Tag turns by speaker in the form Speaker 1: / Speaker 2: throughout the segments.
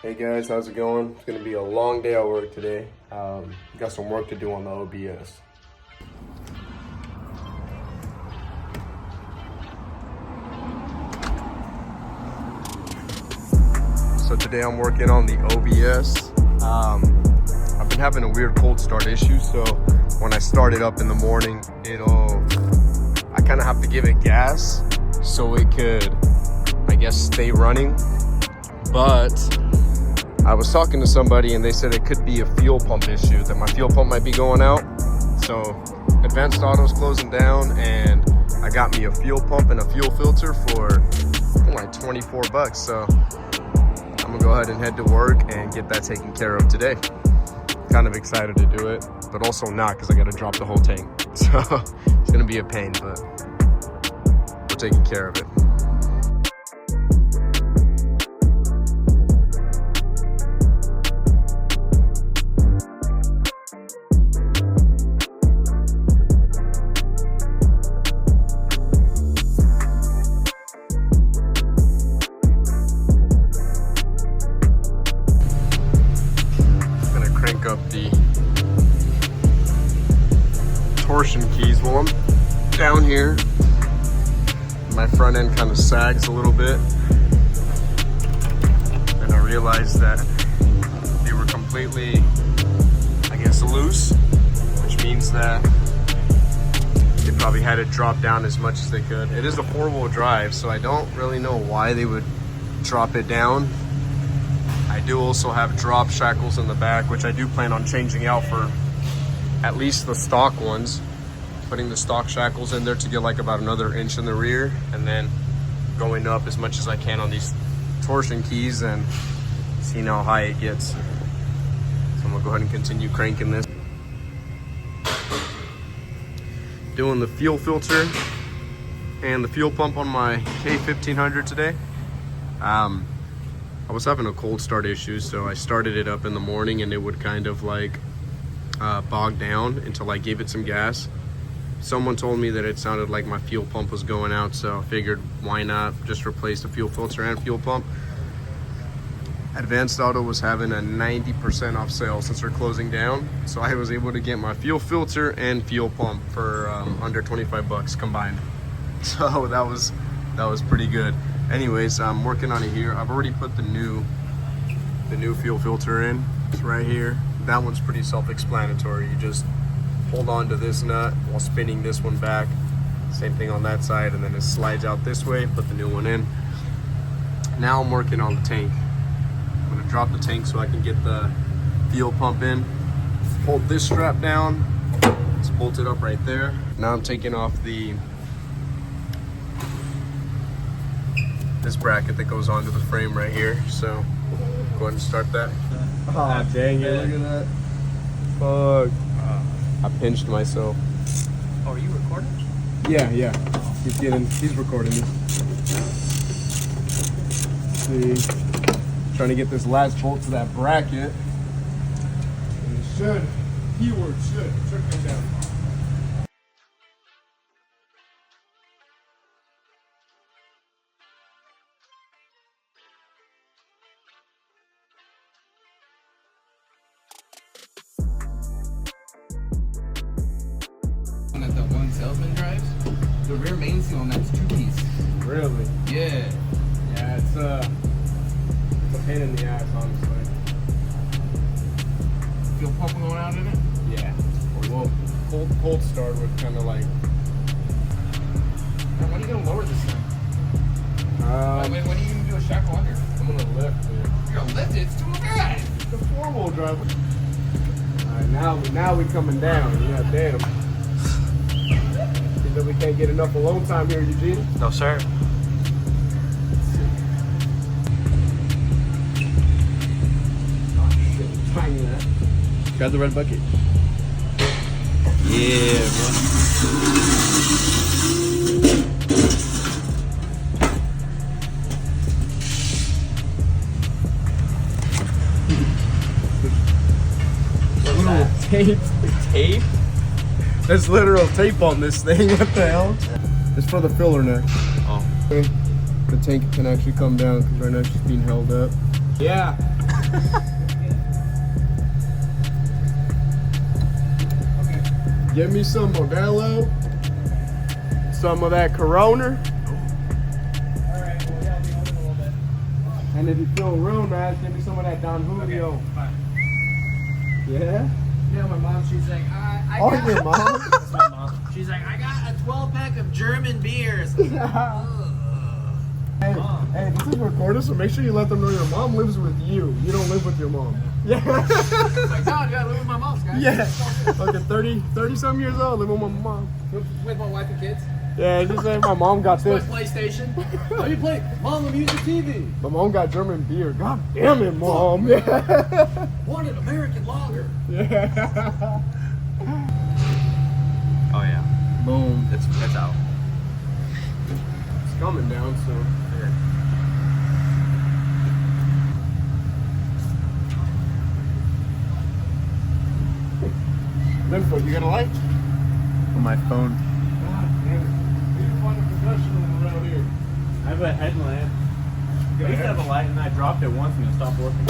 Speaker 1: Hey guys, how's it going? It's gonna be a long day at work today. Got some work to do on the OBS. So today I'm working on the OBS. I've been having a weird cold start issue, so when I start it up in the morning, I kind of have to give it gas so it could, I guess, stay running. But I was talking to somebody and they said it could be a fuel pump issue, that my fuel pump might be going out. So Advanced Auto's closing down and I got me a fuel pump and a fuel filter for like 24 bucks. So I'm gonna go ahead and head to work and get that taken care of today. Kind of excited to do it, but also not, because I gotta drop the whole tank. So it's gonna be a pain, but we're taking care of it. Up the torsion keys while I'm down here. My front end kind of sags a little bit, and I realized that they were completely, I guess, loose, which means that they probably had it drop down as much as they could. It is a 4-wheel drive, so I don't really know why they would drop it down. I do also have drop shackles in the back, which I do plan on changing out for at least the stock ones. Putting the stock shackles in there to get like about another inch in the rear, and then going up as much as I can on these torsion keys and seeing how high it gets. So I'm gonna go ahead and continue cranking this. Doing the fuel filter and the fuel pump on my K1500 today. I was having a cold start issue, so I started it up in the morning and it would kind of like bog down until I gave it some gas. Someone told me that it sounded like my fuel pump was going out, so I figured why not just replace the fuel filter and fuel pump. Advanced Auto was having a 90% off sale since they're closing down, so I was able to get my fuel filter and fuel pump for under 25 bucks combined. So that was pretty good. Anyways, I'm working on it here. I've already put the new fuel filter in. It's right here. That one's pretty self-explanatory. You just hold on to this nut while spinning this one back. Same thing on that side, and then it slides out this way. Put the new one in. Now I'm working on the tank. I'm gonna drop the tank so I can get the fuel pump in. Hold this strap down. It's bolted up right there. Now I'm taking off this bracket that goes onto the frame right here. So go ahead and start that. Oh, dang it, look at that. Fuck. I pinched myself.
Speaker 2: Oh, are you recording?
Speaker 1: Yeah. He's recording me. Let's see. Trying to get this last bolt to that bracket. And it should come down.
Speaker 2: That the one salesman drives, the rear main seal on that's 2-piece.
Speaker 1: Really?
Speaker 2: Yeah.
Speaker 1: Yeah, it's a pain in the ass, honestly.
Speaker 2: Fuel pump going out in it?
Speaker 1: Yeah. Well, cold start would kind of like.
Speaker 2: Man, when are you gonna lower this thing? When are you gonna do a shackle under?
Speaker 1: I'm gonna lift it.
Speaker 2: You're gonna lift it? It's too bad.
Speaker 1: It's a 4-wheel drive. Alright, now we coming down. Yeah, damn. See that we can't get enough alone time here, Eugene?
Speaker 2: No, sir.
Speaker 1: Grab the red bucket.
Speaker 2: Yeah,
Speaker 1: Little tape? There's literal tape on this thing. What the hell? It's for the filler neck.
Speaker 2: Oh.
Speaker 1: The tank can actually come down because right now it's just being held up. Yeah. Give me some Modelo, some of that Corona.
Speaker 2: Alright, well, yeah, I'll be home in a little bit.
Speaker 1: And if you feel real nice, give me some of that Don Julio.
Speaker 2: Okay, bye.
Speaker 1: Yeah?
Speaker 2: Yeah, my mom, she's like, I
Speaker 1: Oh,
Speaker 2: got...
Speaker 1: your mom?
Speaker 2: That's my mom. She's like, I got a 12-pack of German beers.
Speaker 1: Hey, hey, this is recorded, so make sure you let them know your mom lives with you. You don't live with your mom. Yeah.
Speaker 2: It's like, no, dude, I live with my mom, guys.
Speaker 1: Yeah. Like at 30-some years old, living with my mom.
Speaker 2: With my wife and kids.
Speaker 1: Yeah, just say my mom got
Speaker 2: Play
Speaker 1: this.
Speaker 2: PlayStation. Oh, you play? Mom, let me use the TV.
Speaker 1: My mom got German beer. God damn it, Mom. Yeah.
Speaker 2: Wanted American lager.
Speaker 1: Yeah.
Speaker 3: Oh yeah,
Speaker 1: Boom.
Speaker 3: it's out.
Speaker 1: It's coming down, so. Linfo, you got a light?
Speaker 3: On my phone.
Speaker 1: God damn it. You find a professional around here.
Speaker 3: I have a headlamp. I used to have a light and I dropped it once and it stopped working.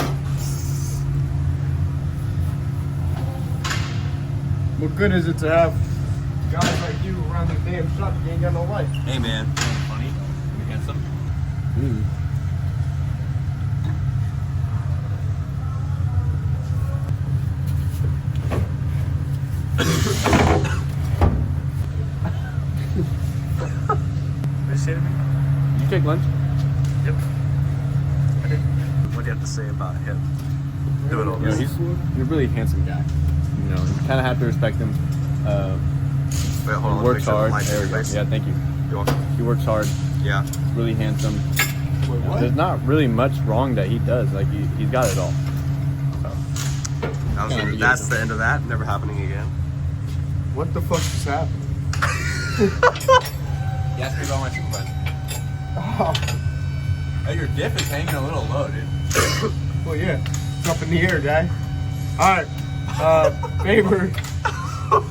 Speaker 1: What good is it to have guys like you around the damn shop if you ain't got no light?
Speaker 3: Hey man, funny, you handsome. What did you say to me?
Speaker 1: You take lunch?
Speaker 3: Yep. I did. What do you have to say about him? Doing all
Speaker 4: You know,
Speaker 3: this.
Speaker 4: he's a really handsome guy. You know, you kind of have to respect him.
Speaker 3: Wait, hold on.
Speaker 4: He works hard.
Speaker 3: Light
Speaker 4: There we go.
Speaker 3: face.
Speaker 4: Yeah, thank you.
Speaker 3: You're welcome.
Speaker 4: He works hard.
Speaker 3: Yeah.
Speaker 4: Really handsome.
Speaker 1: Wait, what?
Speaker 4: There's not really much wrong that he does. Like he's got it all.
Speaker 3: That's the end of that. Never happening again.
Speaker 1: What the fuck just happened?
Speaker 3: You asked me about my supervisor.
Speaker 1: Oh,
Speaker 3: Hey, your diff is hanging a little low, dude.
Speaker 1: well, yeah. It's up in the air, guy. Alright. Favor.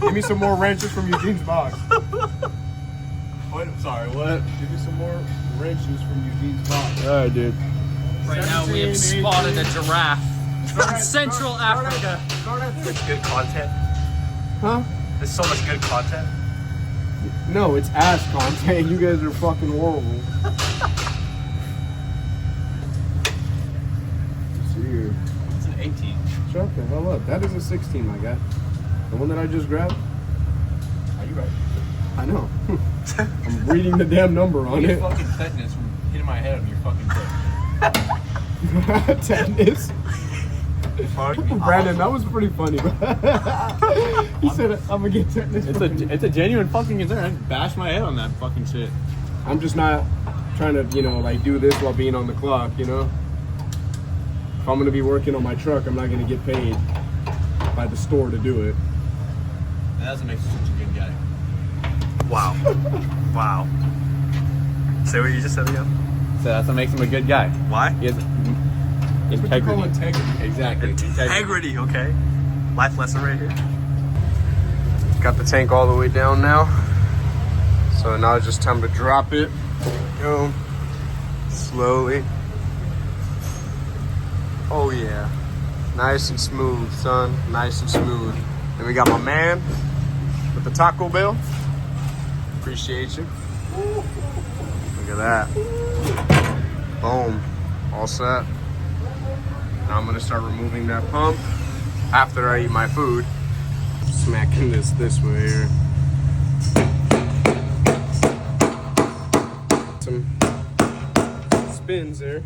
Speaker 1: Give me some more wrenches from Eugene's box.
Speaker 3: Wait, I'm sorry, what?
Speaker 1: Give me some more wrenches from Eugene's box.
Speaker 4: All right, dude.
Speaker 2: Right now we have
Speaker 1: 17,
Speaker 2: spotted a giraffe from Central Africa.
Speaker 3: It's good content.
Speaker 1: Huh?
Speaker 3: There's so much good content.
Speaker 1: No, it's ass content. You guys are fucking horrible. See here.
Speaker 3: It's an 18.
Speaker 1: Shut the hell up. That is a 16, my guy. The one that I just grabbed?
Speaker 3: Are you right?
Speaker 1: I know. I'm reading the damn number on
Speaker 3: You
Speaker 1: it.
Speaker 3: get fucking tetanus from hitting my head on your fucking dick.
Speaker 1: Tetanus.
Speaker 3: Fuck me.
Speaker 1: Brandon, that was pretty funny. He said, I'm gonna get tetanus.
Speaker 4: It's a genuine fucking concern. I just bashed my head on that fucking shit.
Speaker 1: I'm just not trying to, you know, like do this while being on the clock, you know? If I'm gonna be working on my truck, I'm not gonna get paid by the store to do it.
Speaker 3: That doesn't make you such a good guy. Wow. Wow. Say what you just said again.
Speaker 4: So that's what makes him a good guy.
Speaker 3: Why?
Speaker 4: He has
Speaker 1: That's what you call
Speaker 4: integrity.
Speaker 1: integrity.
Speaker 4: Exactly.
Speaker 3: Integrity, okay? Life lesson right here.
Speaker 1: Got the tank all the way down now. So now it's just time to drop it. Go. Slowly. Oh yeah. Nice and smooth, son. Nice and smooth. Then we got my man with the Taco Bell. Appreciate you. Look at that. Boom. All set. Now I'm gonna start removing that pump after I eat my food. Smacking this way here. Some spins there.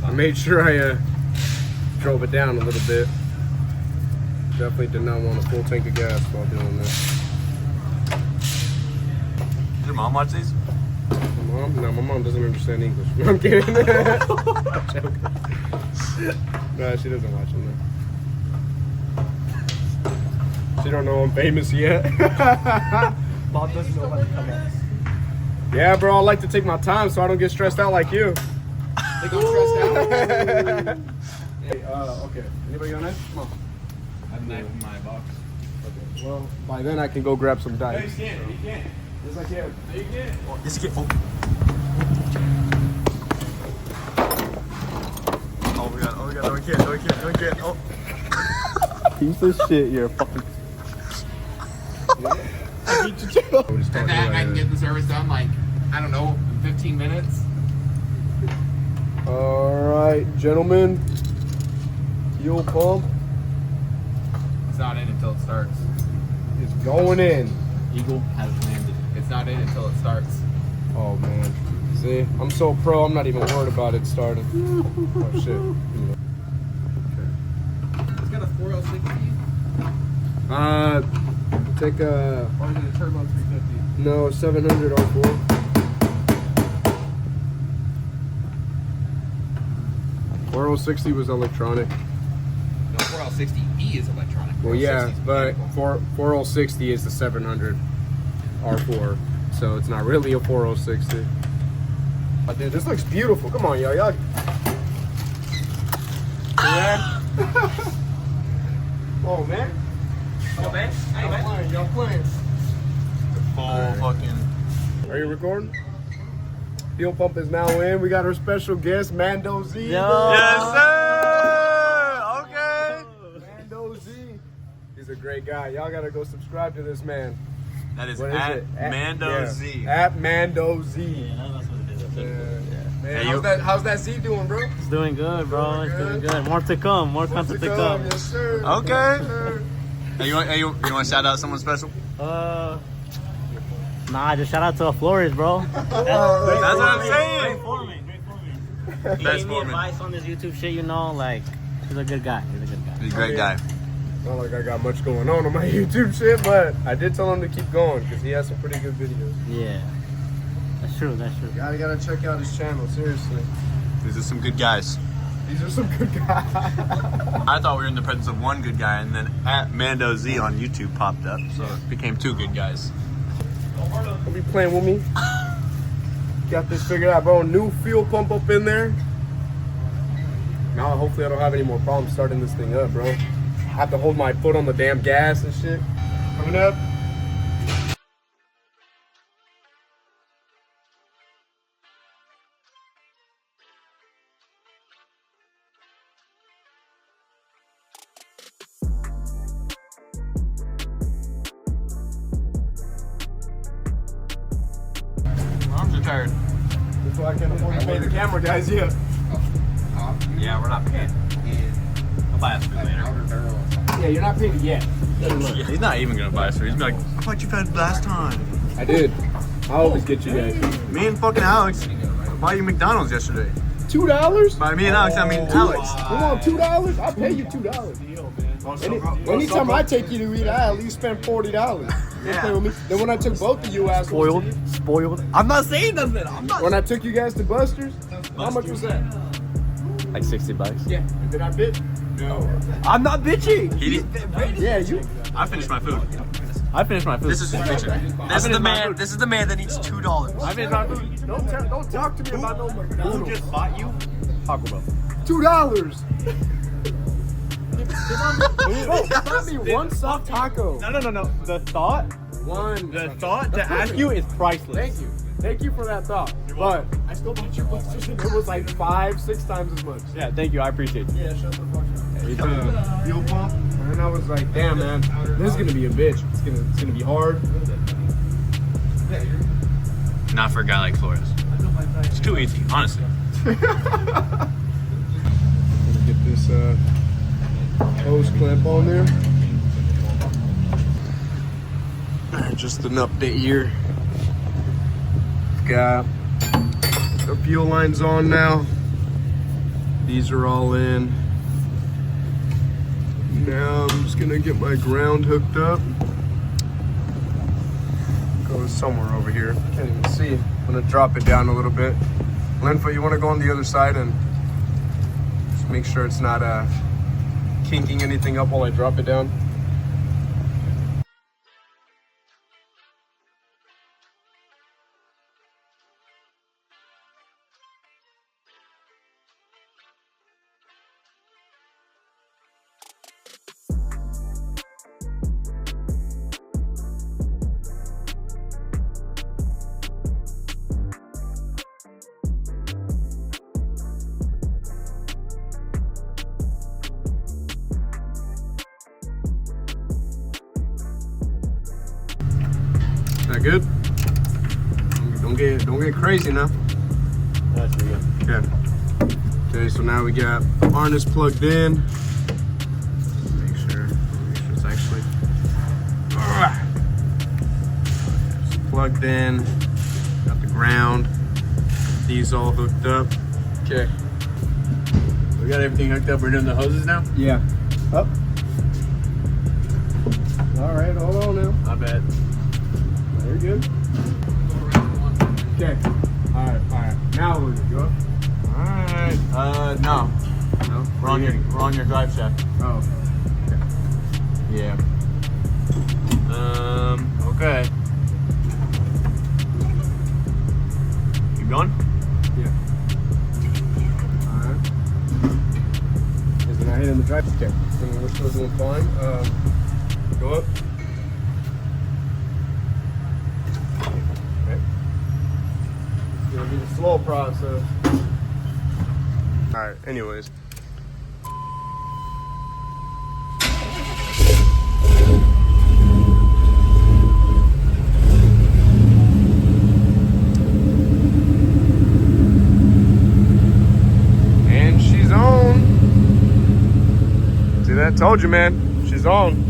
Speaker 1: I made sure I drove it down a little bit. Definitely did not want a full tank of gas while doing this.
Speaker 3: Did your mom watch these?
Speaker 1: My mom? No, my mom doesn't understand English. I'm kidding. I'm joking. No, she doesn't watch them. She don't know I'm famous yet.
Speaker 2: Bob doesn't know about the comments.
Speaker 1: Yeah, bro, I like to take my time so I don't get stressed out like you.
Speaker 2: They got stressed out.
Speaker 1: Hey, okay. Anybody got a knife? Come on.
Speaker 4: I have a knife in my box.
Speaker 1: Okay. Well, by then I can go grab some dice.
Speaker 3: can't. You can't.
Speaker 1: Yes, I can.
Speaker 3: Yes, you can. Oh my god, oh my god, no, we can't, no, we can't, no, we can't. Oh.
Speaker 4: Piece of shit, you're a fucking.
Speaker 2: And that I can get the service done like, I don't know, in 15 minutes.
Speaker 1: Alright, gentlemen. Fuel pump
Speaker 2: It's not in until it starts.
Speaker 1: is going in.
Speaker 4: Eagle has landed.
Speaker 2: It's not in until it starts.
Speaker 1: Oh man. See, I'm so pro, I'm not even worried about it starting. Oh shit.
Speaker 2: It's got a 406
Speaker 1: Take a
Speaker 2: or is it a turbo 350?
Speaker 1: no 700 R4. 4060 was electronic.
Speaker 2: No, 4L60E is electronic.
Speaker 1: Well, yeah,
Speaker 2: 460 is
Speaker 1: but
Speaker 2: mechanical.
Speaker 1: 4060 is the 700 R4, so it's not really a 4060. But dude, this looks beautiful. Come on, y'all. Yeah. Oh man.
Speaker 2: Oh, man. Hey, man.
Speaker 1: Y'all playing.
Speaker 3: Full fucking.
Speaker 1: Are you recording? Fuel pump is now in. We got our special guest, Mando Z.
Speaker 3: Yes, sir! Okay!
Speaker 1: Mando Z. He's a great guy. Y'all gotta go subscribe to this man.
Speaker 3: That is
Speaker 1: What is
Speaker 3: at
Speaker 1: it?
Speaker 3: Mando Z.
Speaker 1: At Mando Z.
Speaker 4: That's what it is.
Speaker 1: Man,
Speaker 3: Hey,
Speaker 1: how's that Z doing, bro?
Speaker 4: It's doing good, bro.
Speaker 1: Doing
Speaker 4: It's doing
Speaker 1: good.
Speaker 4: good. More to come. More content to come.
Speaker 1: Yes, sir.
Speaker 3: Okay.
Speaker 1: Yes, sir.
Speaker 3: Hey, you want to shout out someone special?
Speaker 4: Nah, just shout out to Flores, bro.
Speaker 3: That's what I'm
Speaker 4: Great
Speaker 3: saying.
Speaker 4: foreman. Great foreman. He
Speaker 3: Best
Speaker 4: gave me
Speaker 3: foreman.
Speaker 4: advice on this YouTube shit, you know, like, he's a good guy. He's a good guy.
Speaker 3: He's a great guy.
Speaker 1: Not like I got much going on my YouTube shit, but I did tell him to keep going because he has some pretty good videos.
Speaker 4: Yeah. That's true, that's true.
Speaker 1: You gotta check out his channel, seriously.
Speaker 3: These are some good guys.
Speaker 1: These are some good guys.
Speaker 3: I thought we were in the presence of one good guy, and then at Mando Z on YouTube popped up, so it became two good guys.
Speaker 1: Don't be playing with me. Got this figured out, bro. New fuel pump up in there. Now, hopefully, I don't have any more problems starting this thing up, bro. I have to hold my foot on the damn gas and shit. Coming up.
Speaker 3: Arms are tired.
Speaker 1: That's why I can't afford to pay the camera guys yet.
Speaker 3: Yeah, we're not paying. I'll buy us food later.
Speaker 1: Yeah, you're not paid yet.
Speaker 3: He's not even gonna buy us food. He's gonna be like, I thought you paid last time.
Speaker 1: I did. I always get you guys.
Speaker 3: Me and fucking Alex bought you McDonald's yesterday.
Speaker 1: $2?
Speaker 3: By me and Alex, I mean Alex.
Speaker 1: Come on, $2? I'll pay you $2. Anytime I take you to eat, I at least spend $40. Don't play with me. Then when I took both of you assholes,
Speaker 4: Spoiled. I'm not saying nothing. I'm not.
Speaker 1: when I took you guys to Buster's, how much was that?
Speaker 4: Like $60.
Speaker 1: Yeah. And did I bid? No.
Speaker 4: I'm not bitching.
Speaker 1: Yeah, you.
Speaker 3: I finished my food.
Speaker 4: I finished my food.
Speaker 3: This is his picture. This is the man. This is the man that needs $2.
Speaker 4: I finished my food.
Speaker 1: Don't talk to me about no
Speaker 4: Who
Speaker 1: McDonald's.
Speaker 4: just bought you Taco Bell?
Speaker 1: $2. Give me one soft taco.
Speaker 4: No. The thought to ask you is priceless.
Speaker 1: Thank you. Thank you for that thought. But I still bought your Buster's and it was like 5-6 times as much.
Speaker 4: Yeah, thank you. I appreciate it.
Speaker 1: Yeah, shut the fuck up. Fuel pump. And I was like, damn man, this is gonna be a bitch. It's gonna be hard.
Speaker 3: Not for a guy like Flores. It's too easy, honestly.
Speaker 1: Gonna get this hose clamp on there. Just an update here. Got the fuel lines on now. These are all in. Now I'm just gonna get my ground hooked up. Goes somewhere over here. Can't even see. I'm gonna drop it down a little bit. Linfa, you wanna go on the other side and just make sure it's not kinking anything up while I drop it down? that good? Don't get crazy now.
Speaker 3: That's pretty good.
Speaker 1: Okay. Okay, so now we got harness plugged in. Make sure it's actually it's plugged in. Got the ground. These all hooked up. Okay.
Speaker 3: We got everything hooked up. We're doing the hoses now?
Speaker 1: Yeah. Up. All right, hold on now.
Speaker 3: I bet.
Speaker 1: Very good. Okay. All right. Now we're good. Go up.
Speaker 3: Alright. No.
Speaker 1: No.
Speaker 3: We're on your drive shaft.
Speaker 1: Oh.
Speaker 3: Yeah. Okay. Keep going?
Speaker 1: Yeah. All right. Is it not hitting the drive? Okay. We're still doing fine. Go up. Okay. It's gonna be the slow process. All right. Anyways. And she's on. See that? Told you, man. She's on.